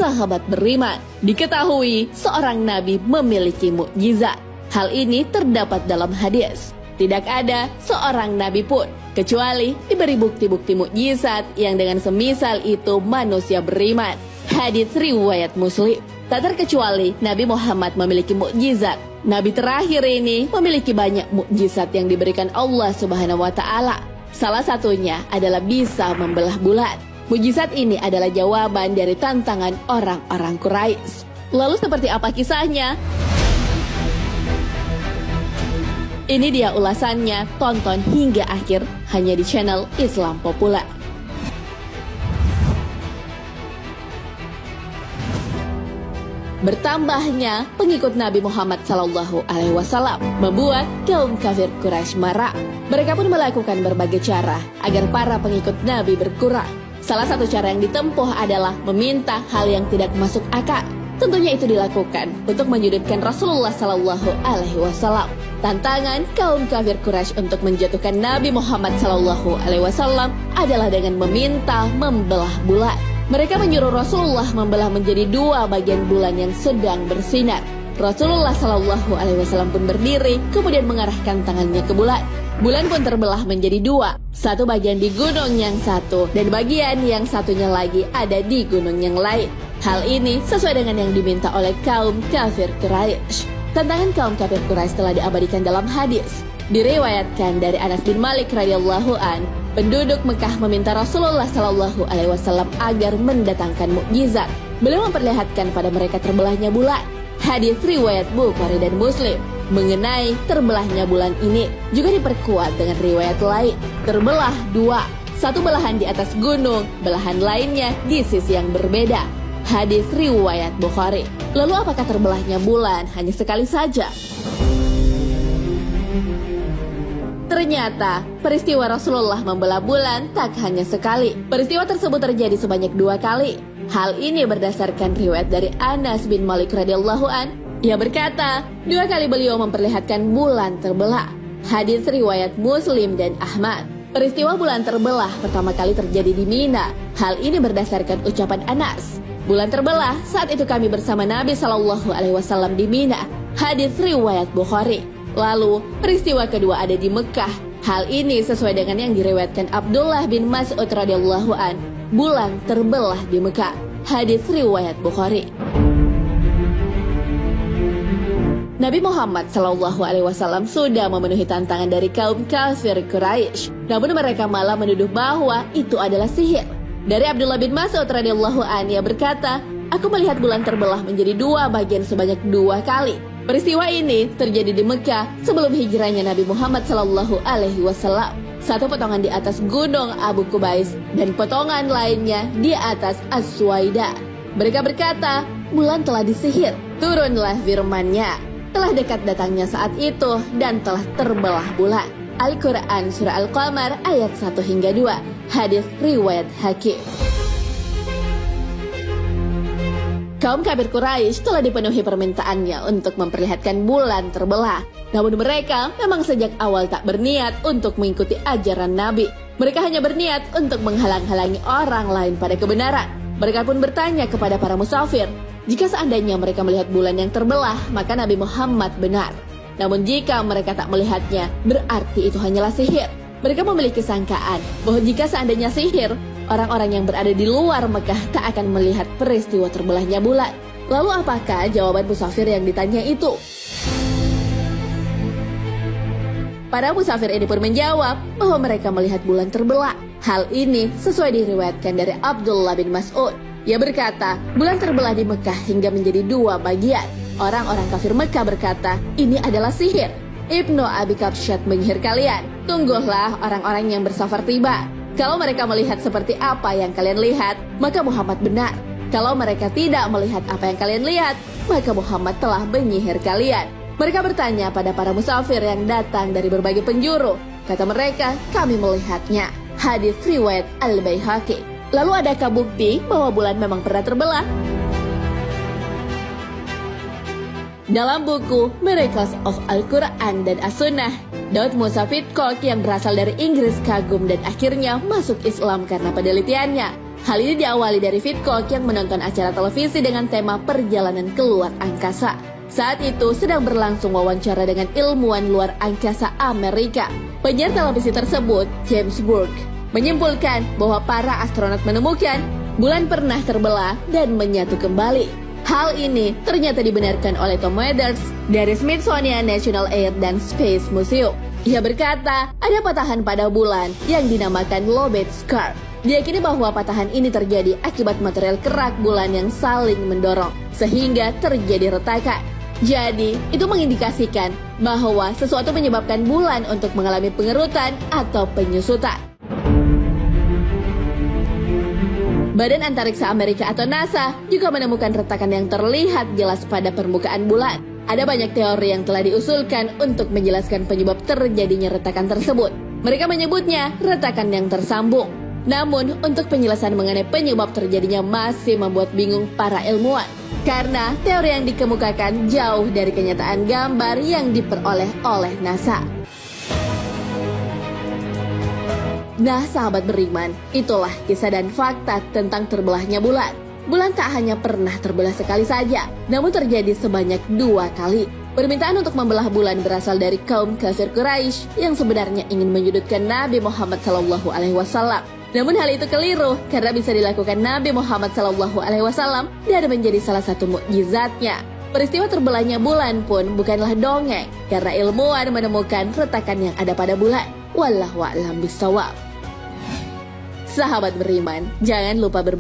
sahabat beriman. Diketahui seorang nabi memiliki mukjizat. Hal ini terdapat dalam hadis. Tidak ada seorang nabi pun kecuali diberi bukti-bukti mukjizat yang dengan semisal itu manusia beriman. Hadis riwayat Muslim. Tak terkecuali Nabi Muhammad memiliki mukjizat. Nabi terakhir ini memiliki banyak mukjizat yang diberikan Allah Subhanahu wa taala. Salah satunya adalah bisa membelah bulan. Mukjizat ini adalah jawaban dari tantangan orang-orang Quraisy. Lalu seperti apa kisahnya? Ini dia ulasannya, tonton hingga akhir hanya di channel Islam Populer. Bertambahnya pengikut Nabi Muhammad SAW membuat kaum kafir Quraisy marah. Mereka pun melakukan berbagai cara agar para pengikut Nabi berkurang. Salah satu cara yang ditempuh adalah meminta hal yang tidak masuk akal. Tentunya itu dilakukan untuk menyudutkan Rasulullah SAW. Tantangan kaum kafir Quraisy untuk menjatuhkan Nabi Muhammad SAW adalah dengan meminta membelah bulan. Mereka menyuruh Rasulullah membelah menjadi dua bagian bulan yang sedang bersinar. Rasulullah SAW pun berdiri, kemudian mengarahkan tangannya ke bulan. Bulan pun terbelah menjadi dua, satu bagian di gunung yang satu, dan bagian yang satunya lagi ada di gunung yang lain. Hal ini sesuai dengan yang diminta oleh kaum kafir Quraisy. Tantangan kaum kafir Quraisy telah diabadikan dalam hadis. Diriwayatkan dari Anas bin Malik radhiyallahu an, penduduk Mekah meminta Rasulullah SAW agar mendatangkan mukjizat. Beliau memperlihatkan pada mereka terbelahnya bulan. Hadis riwayat Bukhari dan Muslim mengenai terbelahnya bulan ini juga diperkuat dengan riwayat lain. Terbelah dua, satu belahan di atas gunung, belahan lainnya di sisi yang berbeda. Hadis riwayat Bukhari. Lalu apakah terbelahnya bulan hanya sekali saja? Ternyata peristiwa Rasulullah membelah bulan tak hanya sekali. Peristiwa tersebut terjadi sebanyak 2 kali. Hal ini berdasarkan riwayat dari Anas bin Malik radhiyallahu an. Ia berkata, 2 kali beliau memperlihatkan bulan terbelah. Hadis riwayat Muslim dan Ahmad. Peristiwa bulan terbelah pertama kali terjadi di Mina. Hal ini berdasarkan ucapan Anas. Bulan terbelah saat itu kami bersama Nabi SAW di Mina. Hadis riwayat Bukhari. Lalu peristiwa kedua ada di Mekah. Hal ini sesuai dengan yang diriwayatkan Abdullah bin Mas'ud radhiyallahu an. Bulan terbelah di Mekah. Hadis riwayat Bukhari. Nabi Muhammad SAW sudah memenuhi tantangan dari kaum kafir Quraisy. Namun mereka malah menuduh bahwa itu adalah sihir. Dari Abdullah bin Mas'ud radhiyallahu an, ia berkata, aku melihat bulan terbelah menjadi 2 bagian sebanyak 2 kali. Peristiwa ini terjadi di Mekah sebelum hijrahnya Nabi Muhammad SAW. Satu potongan di atas gunung Abu Kubais dan potongan lainnya di atas As-Suwaida. Mereka berkata, bulan telah disihir. Turunlah firman-Nya. Telah dekat datangnya saat itu dan telah terbelah bulan. Al-Quran Surah Al-Qamar ayat 1 hingga 2. Hadis riwayat Hakim. Kaum kafir Quraisy telah dipenuhi permintaannya untuk memperlihatkan bulan terbelah. Namun mereka memang sejak awal tak berniat untuk mengikuti ajaran Nabi. Mereka hanya berniat untuk menghalang-halangi orang lain pada kebenaran. Mereka pun bertanya kepada para musafir, jika seandainya mereka melihat bulan yang terbelah, maka Nabi Muhammad benar. Namun jika mereka tak melihatnya, berarti itu hanyalah sihir. Mereka memiliki sangkaan bahwa jika seandainya sihir, orang-orang yang berada di luar Mekah tak akan melihat peristiwa terbelahnya bulan. Lalu apakah jawaban musafir yang ditanya itu? Para musafir ini pun menjawab bahwa mereka melihat bulan terbelah. Hal ini sesuai diriwayatkan dari Abdullah bin Mas'ud. Ia berkata, bulan terbelah di Mekah hingga menjadi 2 bagian. Orang-orang kafir Mekah berkata, ini adalah sihir. Ibnu Abi Kabsyat menyihir kalian. Tunggulah orang-orang yang bersafar tiba. Kalau mereka melihat seperti apa yang kalian lihat, maka Muhammad benar. Kalau mereka tidak melihat apa yang kalian lihat, maka Muhammad telah menyihir kalian. Mereka bertanya pada para musafir yang datang dari berbagai penjuru. Kata mereka, kami melihatnya. Hadis riwayat Al-Baihaqi. Lalu adakah bukti bahwa bulan memang pernah terbelah? Dalam buku Miracles of Al-Quran dan As-Sunnah, Daud Musa Pitcock yang berasal dari Inggris kagum dan akhirnya masuk Islam karena penelitiannya. Hal ini diawali dari Vidcock yang menonton acara televisi dengan tema perjalanan keluar angkasa. Saat itu sedang berlangsung wawancara dengan ilmuwan luar angkasa Amerika. Penyiar televisi tersebut, James Burke, menyimpulkan bahwa para astronot menemukan bulan pernah terbelah dan menyatu kembali. Hal ini ternyata dibenarkan oleh Tom Weathers dari Smithsonian National Air and Space Museum. Ia berkata, ada patahan pada bulan yang dinamakan lobate scar. Diyakini bahwa patahan ini terjadi akibat material kerak bulan yang saling mendorong, sehingga terjadi retakan. Jadi, itu mengindikasikan bahwa sesuatu menyebabkan bulan untuk mengalami pengerutan atau penyusutan. Badan Antariksa Amerika atau NASA juga menemukan retakan yang terlihat jelas pada permukaan bulan. Ada banyak teori yang telah diusulkan untuk menjelaskan penyebab terjadinya retakan tersebut. Mereka menyebutnya retakan yang tersambung. Namun, untuk penjelasan mengenai penyebab terjadinya masih membuat bingung para ilmuwan. Karena teori yang dikemukakan jauh dari kenyataan gambar yang diperoleh oleh NASA. Nah, sahabat beriman, itulah kisah dan fakta tentang terbelahnya bulan. Bulan tak hanya pernah terbelah sekali saja, namun terjadi sebanyak 2 kali. Permintaan untuk membelah bulan berasal dari kaum kafir Quraisy yang sebenarnya ingin menyudutkan Nabi Muhammad SAW. Namun hal itu keliru karena bisa dilakukan Nabi Muhammad SAW dan menjadi salah satu mukjizatnya. Peristiwa terbelahnya bulan pun bukanlah dongeng karena ilmuwan menemukan retakan yang ada pada bulan. Wallahu a'lam bishawab. Sahabat beriman, jangan lupa